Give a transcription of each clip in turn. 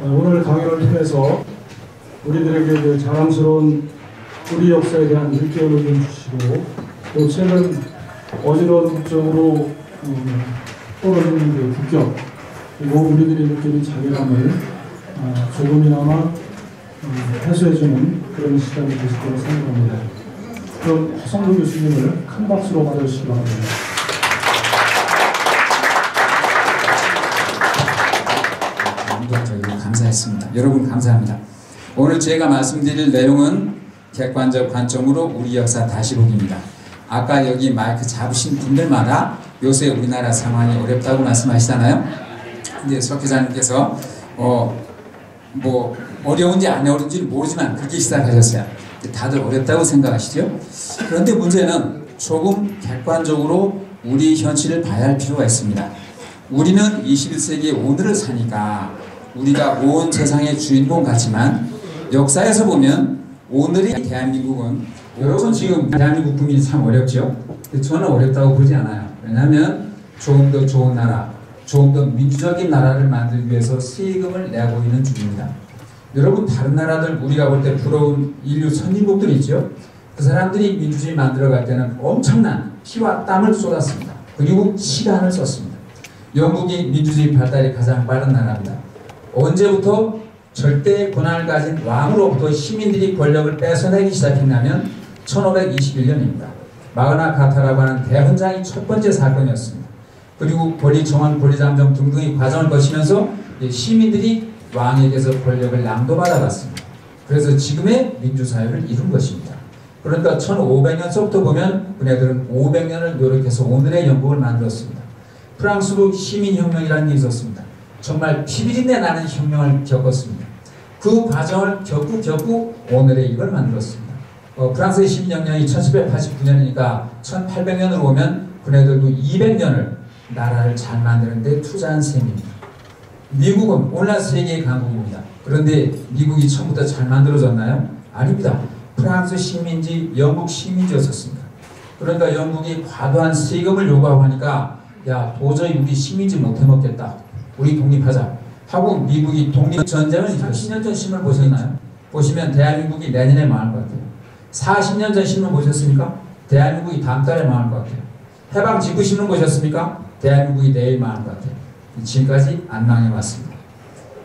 오늘 강연을 통해서 우리들에게 그 자랑스러운 우리 역사에 대한 일깨움을 좀 주시고, 또 최근 어지러운 국정으로 떨어지는 그 국격, 그리고 우리들이 느끼는 자괴감을 조금이나마 해소해주는 그런 시간이 되실 거라고 생각합니다. 그럼 허성도 교수님을 큰 박수로 맞아주시기 바랍니다. 감사했습니다. 여러분 감사합니다. 오늘 제가 말씀드릴 내용은 객관적 관점으로 우리 역사 다시 보기입니다. 아까 여기 마이크 잡으신 분들마다 요새 우리나라 상황이 어렵다고 말씀하시잖아요. 근데 석 기자님께서 뭐 어려운지 안 어려운지 모르지만 그렇게 시작하셨어요. 다들 어렵다고 생각하시죠? 그런데 문제는 조금 객관적으로 우리 현실을 봐야 할 필요가 있습니다. 우리는 21세기 오늘을 사니까 우리가 온 세상의 주인공 같지만 역사에서 보면 오늘의 대한민국은, 여러분 지금 대한민국 국민이 참 어렵죠? 저는 어렵다고 보지 않아요. 왜냐하면 조금 더 좋은 나라, 조금 더 민주적인 나라를 만들기 위해서 세금을 내고 있는 중입니다. 여러분 다른 나라들 우리가 볼 때 부러운 인류 선진국들이 있죠? 그 사람들이 민주주의 만들어갈 때는 엄청난 피와 땀을 쏟았습니다. 그리고 시간을 썼습니다. 영국이 민주주의 발달이 가장 빠른 나라입니다. 언제부터 절대 권한을 가진 왕으로부터 시민들이 권력을 뺏어내기 시작했냐면 1521년입니다. 마그나 카타라고 하는 대헌장이 첫 번째 사건이었습니다. 그리고 권리청원, 권리잠정 등등의 과정을 거치면서 시민들이 왕에게서 권력을 양도받아갔습니다. 그래서 지금의 민주사회를 이룬 것입니다. 그러니까 1500년서부터 보면 그네들은 500년을 노력해서 오늘의 영국을 만들었습니다. 프랑스도 시민혁명이라는 게 있었습니다. 정말 피비린내 나는 혁명을 겪었습니다. 그 과정을 겪고 오늘의 이걸 만들었습니다. 프랑스의 시민혁명이 1789년이니까 1800년으로 오면 그네들도 200년을 나라를 잘 만드는 데 투자한 셈입니다. 미국은 오늘날 세계의 강국입니다. 그런데 미국이 처음부터 잘 만들어졌나요? 아닙니다. 프랑스 식민지, 영국 식민지였었습니다. 그러니까 영국이 과도한 세금을 요구하고 하니까 야 도저히 우리 식민지 못 해먹겠다. 우리 독립하자. 하고 미국이 독립전쟁을 30년 전 신문 보셨나요? 보시면 대한민국이 내년에 망할 것 같아요. 40년 전 신문 보셨습니까? 대한민국이 다음 달에 망할 것 같아요. 해방 직후 신문 보셨습니까? 대한민국이 내일 망할 것 같아요. 지금까지 안 망해왔습니다.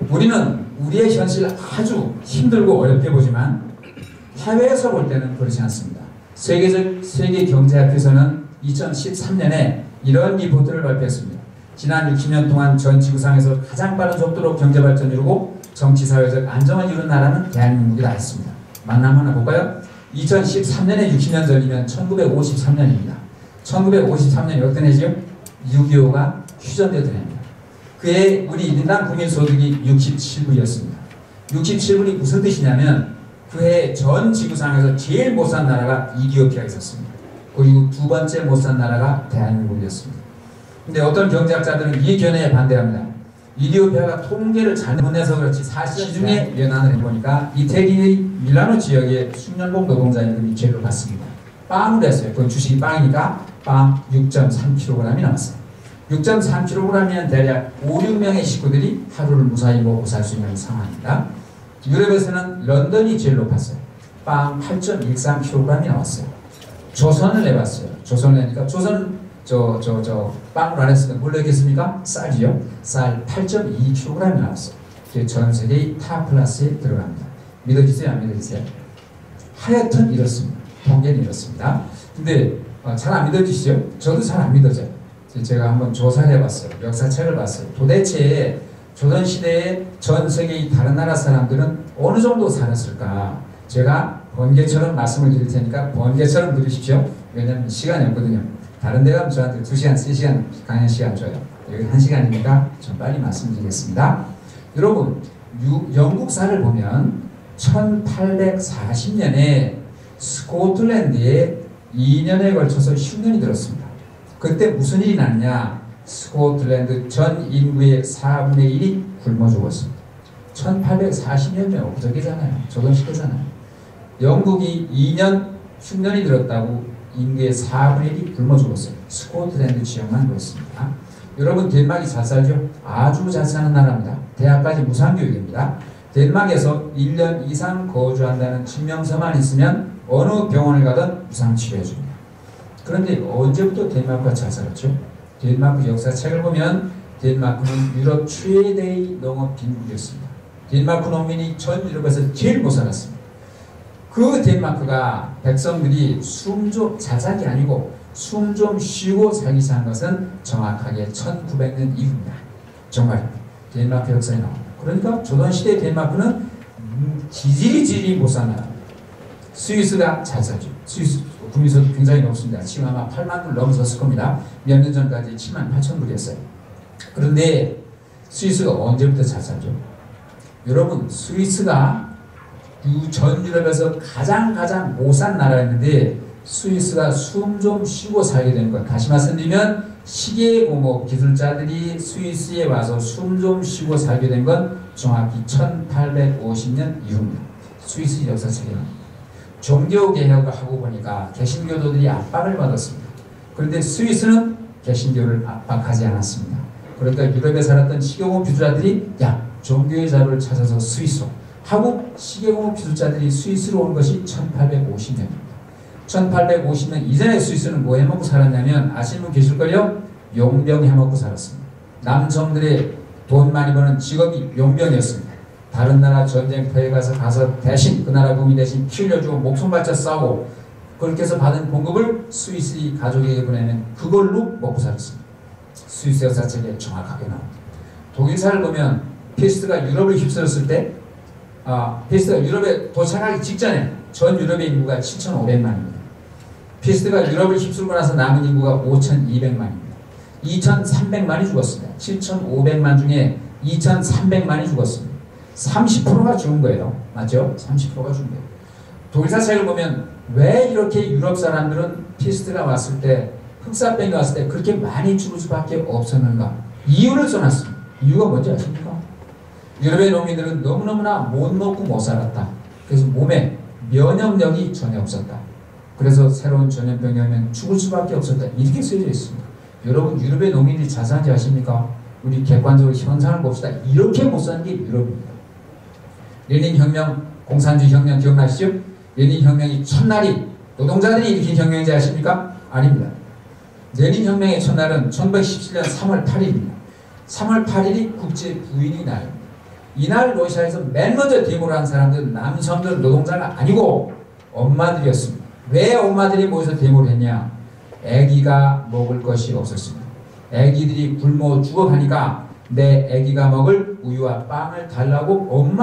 우리는 우리의 현실을 아주 힘들고 어렵게 보지만 해외에서 볼 때는 그렇지 않습니다. 세계 경제학회에서는 2013년에 이런 리포트를 발표했습니다. 지난 60년 동안 전 지구상에서 가장 빠른 속도로 경제발전을 이루고 정치사회적 안정을 이룬 나라는 대한민국이라 했습니다. 만남 하나 볼까요? 2013년에 60년 전이면 1953년입니다. 1953년이 어떤 해죠? 6.25가 휴전되던 해입니다. 그해 우리 1인당 국민소득이 67불이었습니다. 67불이 무슨 뜻이냐면 그해 전 지구상에서 제일 못 산 나라가 이디오피아가 있었습니다. 그리고 두 번째 못 산 나라가 대한민국이었습니다. 근데 어떤 경제학자들은 이 견해에 반대합니다. 이디오피아가 통계를 잘못내서 그렇지 사실 시중에 연한을 해보니까 이태리의 밀라노 지역의 숙련공 노동자임금이 제일 높았습니다. 빵을 했어요. 그건 주식이 빵이니까 빵 6.3kg이 나왔어요. 6.3kg이면 대략 5, 6명의 식구들이 하루를 무사히 먹고 살 수 있는 상황입니다. 유럽에서는 런던이 제일 높았어요. 빵 8.13kg이 나왔어요. 조선을 내봤어요. 조선을 내니까 조선 빵을 안 했으면 뭘 내겠습니까? 쌀이요. 쌀 8.2kg이 나왔어요. 전 세계의 탑 클래스에 들어갑니다. 믿어지세요? 안 믿어지세요? 하여튼 이렇습니다. 통계는 이렇습니다. 근데 잘 안 믿어지시죠? 저도 잘 안 믿어져요. 제가 한번 조사를 해봤어요. 역사책을 봤어요. 도대체 조선시대에 전 세계의 다른 나라 사람들은 어느 정도 살았을까? 제가 번개처럼 말씀을 드릴 테니까 번개처럼 들으십시오. 왜냐하면 시간이 없거든요. 다른 데 가면 저한테 2시간, 3시간 강연 시간 줘요. 여기 1시간이니까 좀 빨리 말씀드리겠습니다. 여러분, 영국사를 보면 1840년에 스코틀랜드에 2년에 걸쳐서 흉년이 들었습니다. 그때 무슨 일이 났냐? 스코틀랜드 전 인구의 4분의 1이 굶어 죽었습니다. 1840년이면 엊그저께잖아요. 조선시대잖아요. 영국이 2년 흉년이 들었다고 인구의 4분의 1이 굶어 죽었어요. 스코틀랜드 지역만 그렇습니다. 여러분 덴마크이 잘 살죠? 아주 잘 사는 나라입니다. 대학까지 무상교육입니다. 덴마크에서 1년 이상 거주한다는 증명서만 있으면 어느 병원을 가든 무상치료해줍니다. 그런데 언제부터 덴마크가 잘 살았죠? 덴마크 역사책을 보면 덴마크는 유럽 최대의 농업 빈국이었습니다. 덴마크 농민이 전 유럽에서 제일 못 살았습니다. 그 덴마크가 백성들이 숨 좀 잘 산 게 아니고 숨 좀 쉬고 살기 시작한 것은 정확하게 1900년 이후입니다. 정말 덴마크 역사에 나옵니다. 그러니까 조선시대 덴마크는 지질이 못 사는 나라입니다. 스위스가 잘 살죠. 스위스 국민소득 굉장히 높습니다. 지금 아마 8만 불 넘어섰을 겁니다. 몇 년 전까지 7만 8천 불이었어요. 그런데 스위스가 언제부터 잘 살죠? 여러분 스위스가 전 유럽에서 가장 못 산 나라였는데 스위스가 숨 좀 쉬고 살게 된 것. 다시 말씀드리면 시계공업 기술자들이 스위스에 와서 숨 좀 쉬고 살게 된 건 정확히 1850년 이후입니다. 스위스 역사책에는 종교개혁을 하고 보니까 개신교도들이 압박을 받았습니다. 그런데 스위스는 개신교를 압박하지 않았습니다. 그러니까 유럽에 살았던 시계공업 기술자들이 야 종교의 자료를 찾아서 스위스로 하고 시계공업 기술자들이 스위스로 온 것이 1850년입니다. 1850년 이전에 스위스는 뭐 해먹고 살았냐면 아시는 분 계실걸요? 용병 해먹고 살았습니다. 남성들의 돈 많이 버는 직업이 용병이었습니다. 다른 나라 전쟁터에 가서 대신 그 나라 국민 대신 피 흘려주고 목숨 바쳐 싸우고 그렇게 해서 받은 봉급을 스위스 가족에게 보내는 그걸로 먹고 살았습니다. 스위스 역사책에 정확하게 나옵니다. 독일사를 보면 피스트가 유럽을 휩쓸었을 때 피스트가 유럽에 도착하기 직전에 전 유럽의 인구가 7,500만입니다. 피스트가 유럽을 휩쓸고 나서 남은 인구가 5,200만입니다. 2,300만이 죽었습니다. 7,500만 중에 2,300만이 죽었습니다. 30%가 죽은 거예요. 맞죠? 30%가 죽은 거예요. 독일사 책을 보면 왜 이렇게 유럽 사람들은 피스트가 왔을 때 흑사병이 왔을 때 그렇게 많이 죽을 수밖에 없었는가? 이유를 써놨습니다. 이유가 뭔지 아십니까? 유럽의 농민들은 너무너무나 못 먹고 못 살았다. 그래서 몸에 면역력이 전혀 없었다. 그래서 새로운 전염병이 오면 죽을 수밖에 없었다. 이렇게 쓰여져 있습니다. 여러분 유럽의 농민들이 잘 사는지 아십니까? 우리 객관적으로 현상을 봅시다. 이렇게 못 사는 게 유럽입니다. 레닌혁명, 공산주의 혁명 기억나시죠? 레닌혁명이 첫날이 노동자들이 일으킨 혁명인지 아십니까? 아닙니다. 레닌혁명의 첫날은 1917년 3월 8일입니다. 3월 8일이 국제부인의 날입니다. 이날 러시아에서 맨 먼저 데모를 한 사람들은 남성들 노동자가 아니고 엄마들이었습니다. 왜 엄마들이 모여서 데모를 했냐? 아기가 먹을 것이 없었습니다. 아기들이 굶어 죽어가니까 내 아기가 먹을 우유와 빵을 달라고 엄마